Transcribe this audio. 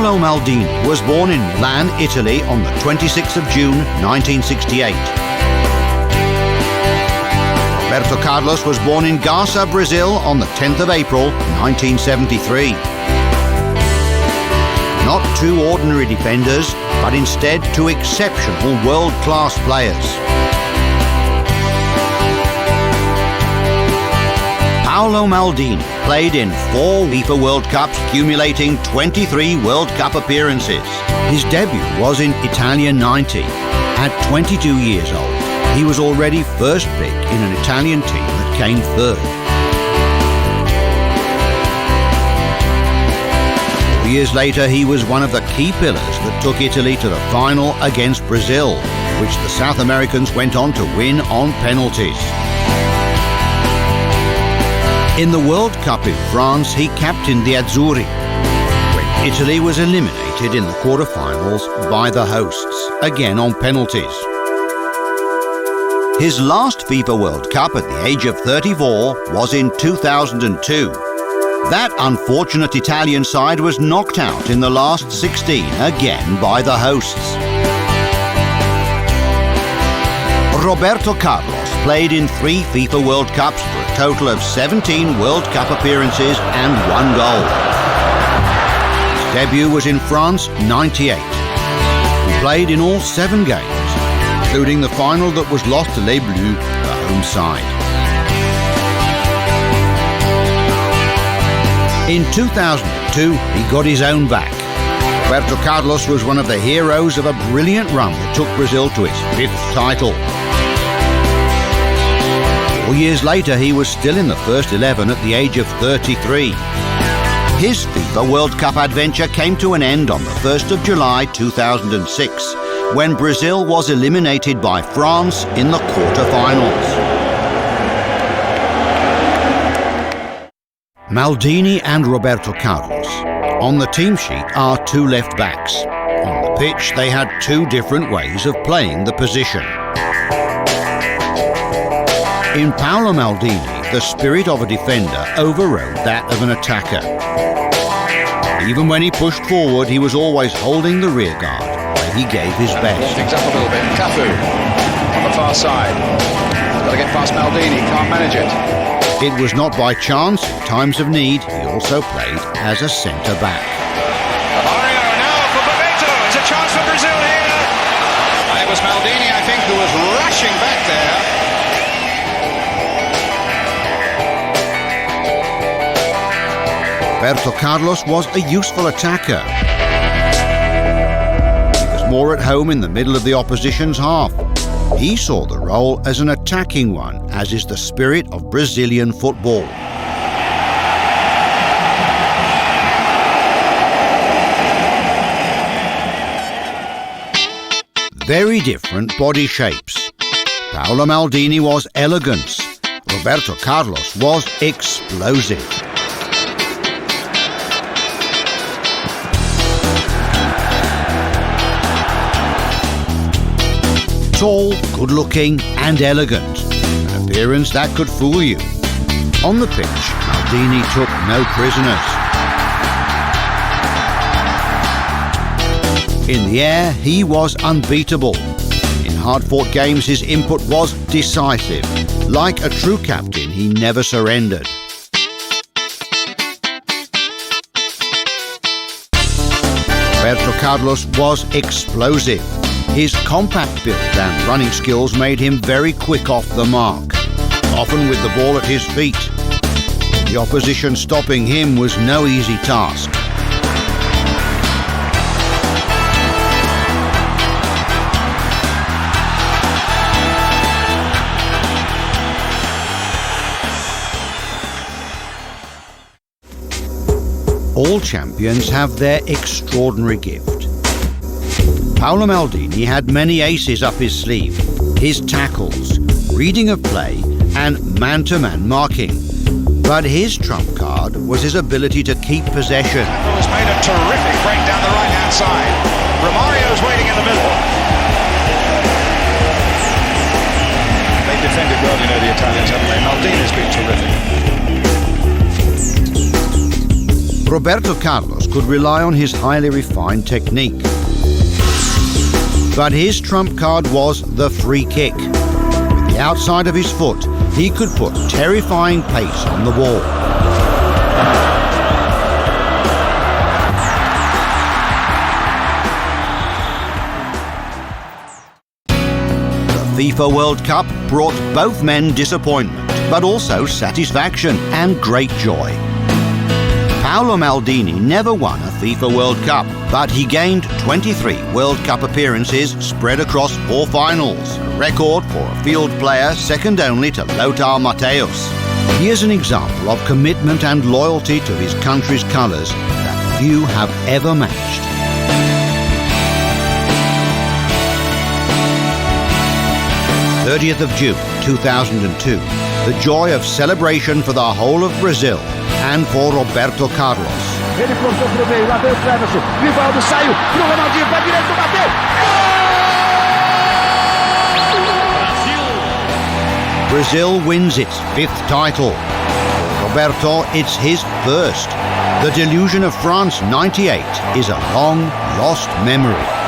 Paolo Maldini was born in Milan, Italy on the 26th of June 1968. Roberto Carlos was born in Garça, Brazil on the 10th of April 1973. Not two ordinary defenders, but instead two exceptional world-class players. Paolo Maldini played in 4 FIFA World Cups, accumulating 23 World Cup appearances. His debut was in Italia 90. At 22 years old, he was already first pick in an Italian team that came third. 4 years later, he was one of the key pillars that took Italy to the final against Brazil, which the South Americans went on to win on penalties. In the World Cup in France, he captained the Azzurri, when Italy was eliminated in the quarter-finals by the hosts, again on penalties. His last FIFA World Cup at the age of 34 was in 2002. That unfortunate Italian side was knocked out in the last 16, again by the hosts. Roberto Carlos played in 3 FIFA World Cups for a total of 17 World Cup appearances and 1 goal. His debut was in France, 98. He played in all 7 games, including the final that was lost to Les Bleus, the home side. In 2002, he got his own back. Roberto Carlos was one of the heroes of a brilliant run that took Brazil to its 5th title. 4 years later, he was still in the first 11 at the age of 33. His FIFA World Cup adventure came to an end on the 1st of July 2006, when Brazil was eliminated by France in the quarter-finals. Maldini and Roberto Carlos on the team sheet are 2 left-backs. On the pitch, they had 2 different ways of playing the position. In Paolo Maldini, the spirit of a defender overrode that of an attacker. Even when he pushed forward, he was always holding the rear guard, where he gave his best. Things up a little bit. Cafu on the far side. Got to get past Maldini, can't manage it. It was not by chance. In times of need, he also played as a centre-back. Mario now for Roberto. It's a chance for Brazil here. And it was Maldini, I think, who was rushing back there. Roberto Carlos was a useful attacker. He was more at home in the middle of the opposition's half. He saw the role as an attacking one, as is the spirit of Brazilian football. Very different body shapes. Paolo Maldini was elegance. Roberto Carlos was explosive. Tall, good-looking and elegant, an appearance that could fool you. On the pitch, Maldini took no prisoners. In the air, he was unbeatable. In hard-fought games, his input was decisive. Like a true captain, he never surrendered. Roberto Carlos was explosive. His compact build and running skills made him very quick off the mark, often with the ball at his feet. The opposition stopping him was no easy task. All champions have their extraordinary gift. Paolo Maldini had many aces up his sleeve. His tackles, reading of play and man-to-man marking. But his trump card was his ability to keep possession. Has made a terrific break down the right-hand side. Romario's waiting in the middle. They defended well, you know, the Italians, haven't they? Maldini's been terrific. Roberto Carlos could rely on his highly refined technique. But his trump card was the free kick. With the outside of his foot, he could put terrifying pace on the wall. The FIFA World Cup brought both men disappointment, but also satisfaction and great joy. Paolo Maldini never won a FIFA World Cup, but he gained 23 World Cup appearances spread across 4 finals, a record for a field player second only to Lothar Matthäus. He is an example of commitment and loyalty to his country's colours that few have ever matched. June 30th, 2002, the joy of celebration for the whole of Brazil and for Roberto Carlos. Ele cortou pro meio, lá veio o Cleverson, Rivaldo saiu, pro Ronaldinho, pé direito, bateu! Brazil wins its 5th title. For Roberto, it's his first. The delusion of France '98 is a long lost memory.